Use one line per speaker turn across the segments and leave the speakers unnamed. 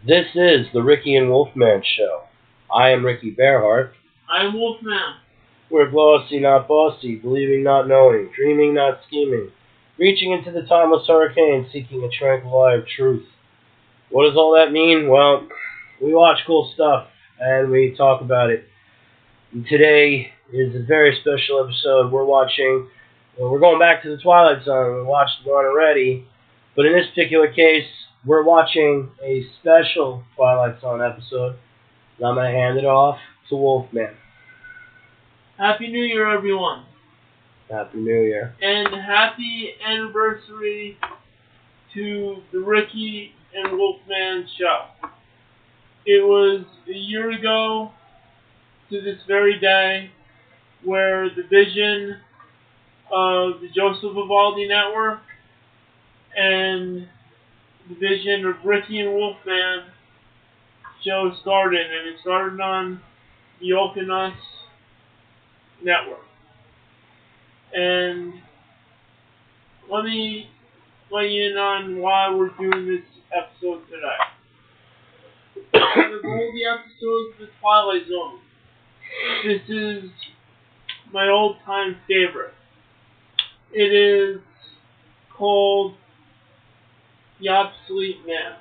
This is the Ricky and Wolfman Show. I am Ricky Bearhart.
I'm Wolfman.
We're glossy, not bossy, believing, not knowing, dreaming, not scheming, reaching into the timeless hurricane, seeking a tranquil eye of truth. What does all that mean? Well, we watch cool stuff, and we talk about it. And today is a very special episode. We're going back to the Twilight Zone. We watched one already, but in this particular case, we're watching a special Twilight Zone episode. And I'm going to hand it off to Wolfman.
Happy New Year, everyone.
Happy New Year.
And happy anniversary to the Ricky and Wolfman Show. It was a year ago to this very day where the vision of the Joseph Evaldi Network and the vision of Ricky and Wolfman show started, and it started on the Oakenus Network. And let me let you in on why we're doing this episode today. Out of all the episodes of the Twilight Zone, this is my old-time favorite. It is called The Obsolete Man.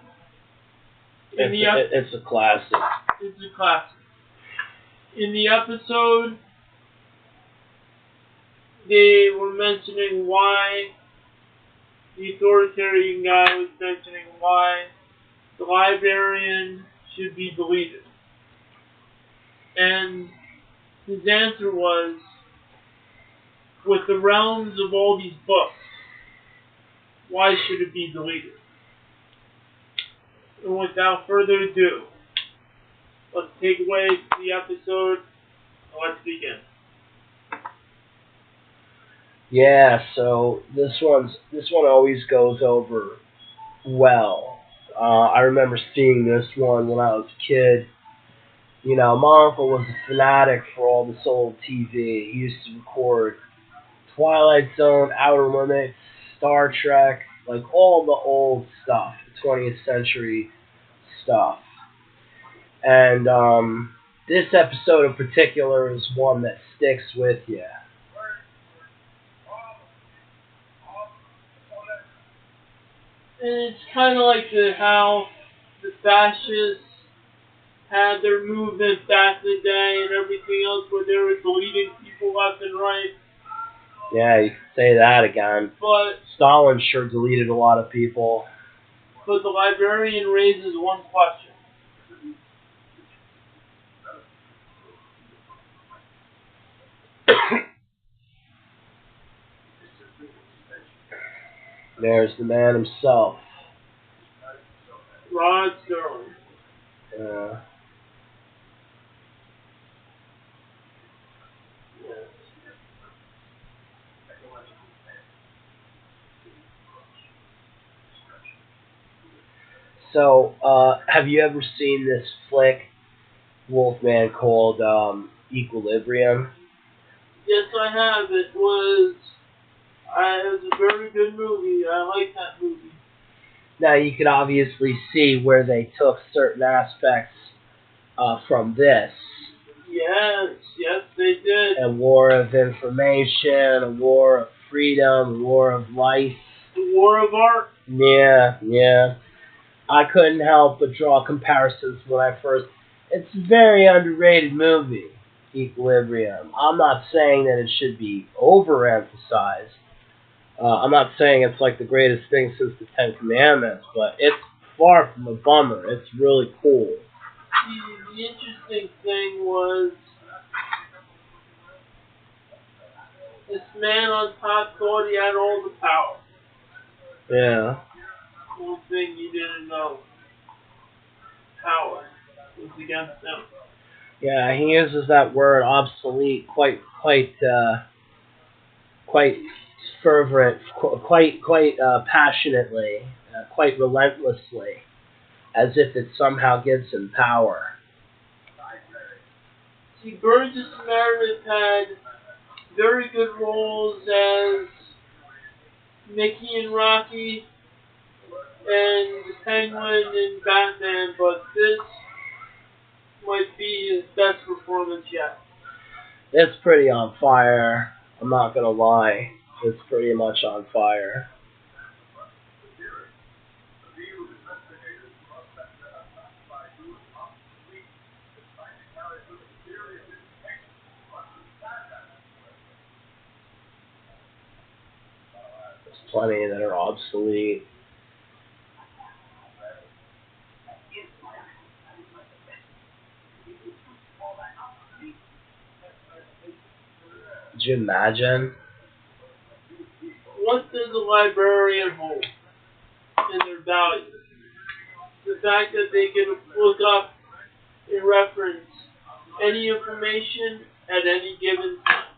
It's a classic.
It's a classic. In the episode, they were mentioning why the authoritarian guy was mentioning why the Librarian should be deleted. And his answer was, with the realms of all these books, why should it be deleted? And without further ado, let's take away the episode and let's begin.
Yeah, so this one always goes over well. I remember seeing this one when I was a kid. You know, my uncle was a fanatic for all this old TV. He used to record Twilight Zone, Outer Limits, Star Trek, like all the old stuff, the 20th century stuff. And this episode in particular is one that sticks with you.
And it's kind of like how the fascists had their movement back in the day and everything else where they were deleting people left and right.
Yeah, you could say that again.
But
Stalin sure deleted a lot of people.
But the Librarian raises one question.
There's the man himself.
Rod Sterling.
So, have you ever seen this flick, Wolfman, called Equilibrium?
Yes, I have. It was a very good movie. I like that movie.
Now, you could obviously see where they took certain aspects from this.
Yes, they did.
A war of information, a war of freedom, a war of life.
The war of art.
Yeah. I couldn't help but draw comparisons when I first... It's a very underrated movie, Equilibrium. I'm not saying that it should be overemphasized. I'm not saying it's like the greatest thing since the Ten Commandments, but it's far from a bummer. It's really cool.
The interesting thing was this man on top thought he had all the power.
Yeah.
One thing you didn't know. Power was against him.
Yeah, he uses that word obsolete quite fervent, quite passionately, quite relentlessly, as if it somehow gives him power.
See, Burgess Meredith had very good roles as Mickey and Rocky, and the Penguin and Batman, but this might be his best performance yet.
It's pretty on fire. I'm not gonna lie. It's pretty much on fire. There's plenty that are obsolete. Could you imagine?
What does a librarian hold in their value? The fact that they can look up and reference any information at any given time.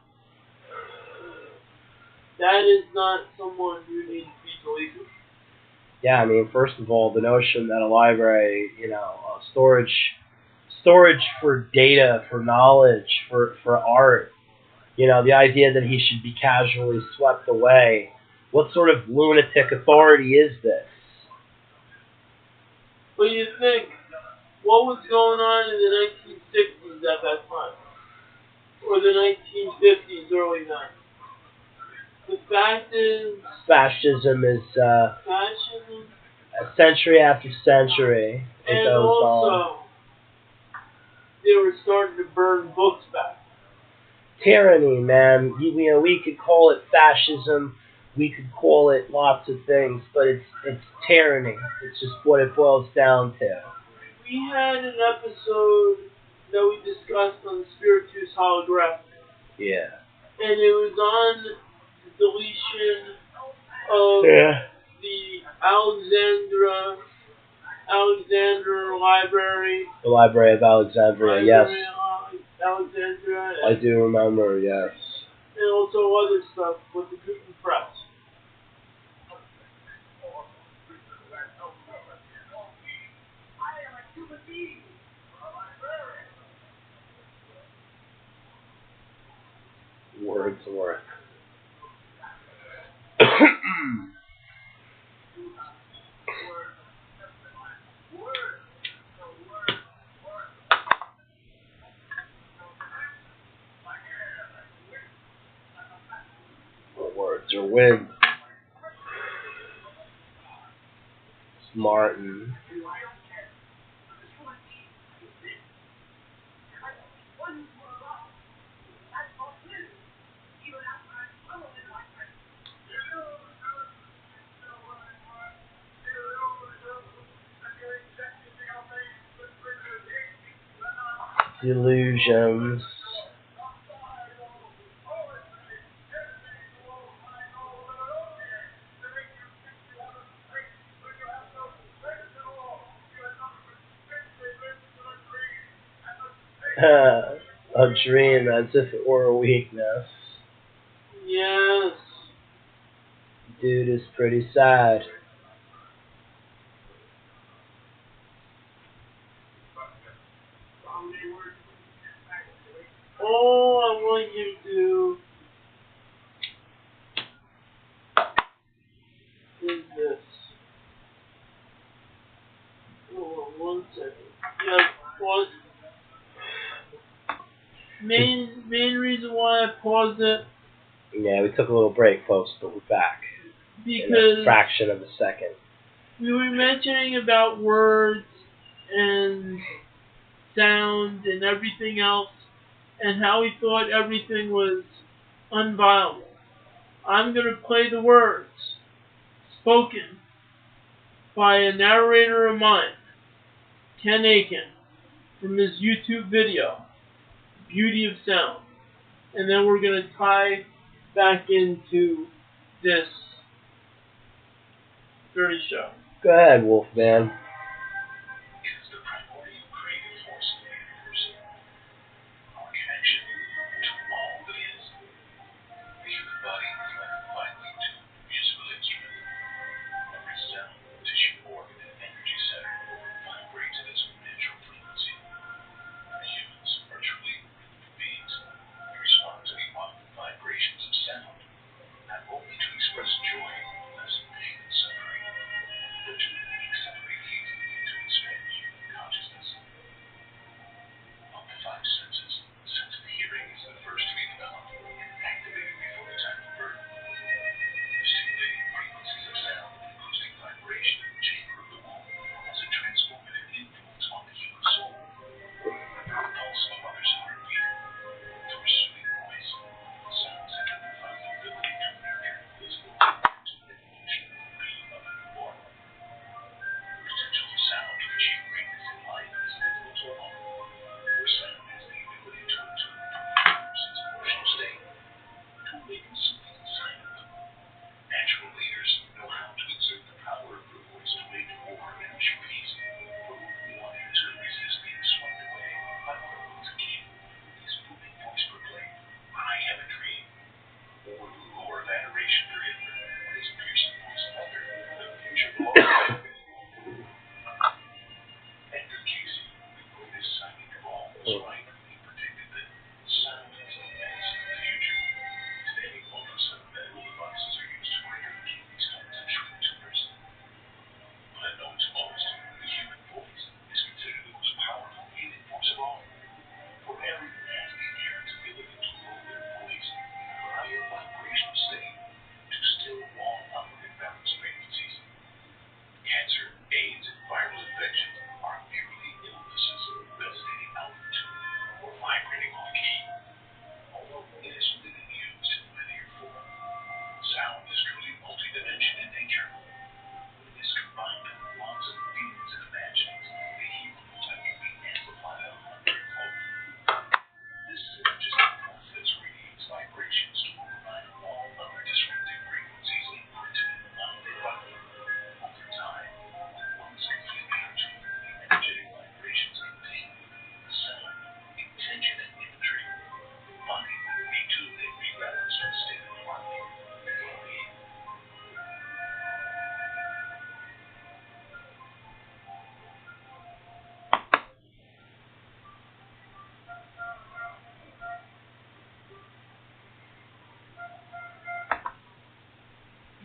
That is not someone who needs to be deleted.
Yeah, I mean, first of all, the notion that a library, storage for data, for knowledge, for art, the idea that he should be casually swept away. What sort of lunatic authority is this?
But you think, what was going on in the 1960s at that time? Or the 1950s, early 90s? The fact is,
Fascism is
fascism,
century after century. It
and
goes
also,
on.
they were starting to burn books back.
Tyranny, man. We could call it fascism. We could call it lots of things, but it's tyranny. It's just what it boils down to.
We had an episode that we discussed on the Spiritus holographic.
Yeah.
And it was on the deletion of the Alexandra Library.
The Library of Alexandria, yes.
Alexandria.
I do remember, yes.
And also other stuff with the Gutenberg Press.
Wordsworth. Words are wind. Martin. Delusions. A dream as if it were a weakness.
Yes.
Dude is pretty sad.
All I want you to do is this. Hold on 1 second. Yeah, pause. Main reason why I paused it.
Yeah, we took a little break, folks, but we're back.
Because
in a fraction of a second.
We were mentioning about words and sound and everything else, and how we thought everything was unviolable. I'm going to play the words spoken by a narrator of mine, Ken Eaken, from his YouTube video, Beauty of Sound. And then we're going to tie back into this very show.
Go ahead, Wolfman.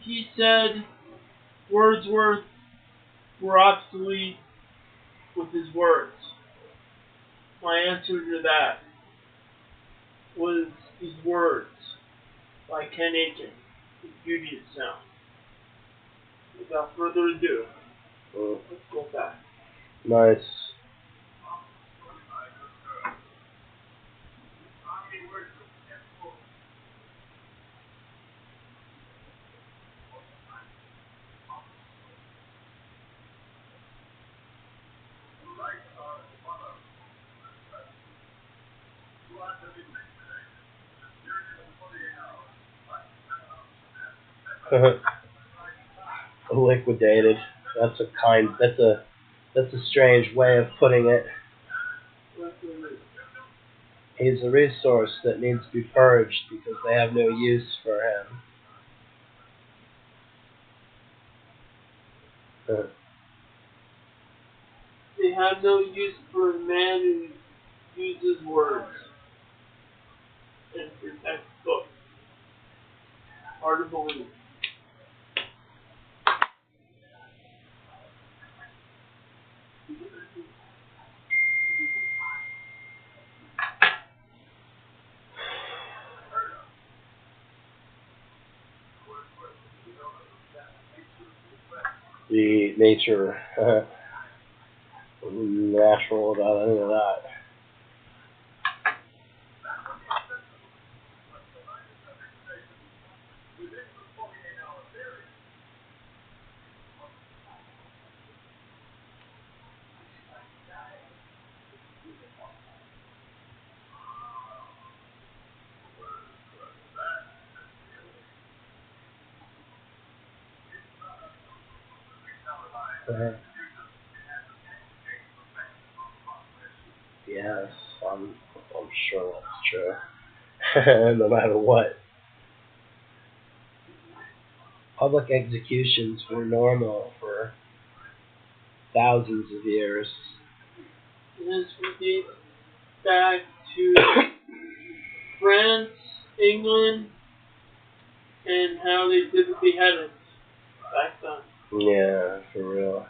he said Wordsworth were obsolete with his words. My answer to that was his words by Ken Eaken, The Beauty of Sound. Without further ado, let's go back.
Nice. Liquidated. That's a strange way of putting it. He's a resource that needs to be purged because they have no use for him.
They have no use for a man who uses words and protects books. Hard to believe.
The nature, natural about any of that. Yes, I'm sure that's true. No matter what. Public executions were normal for thousands of years.
This would be back to France, England, and how they did the beheadings back then.
Yeah, for real.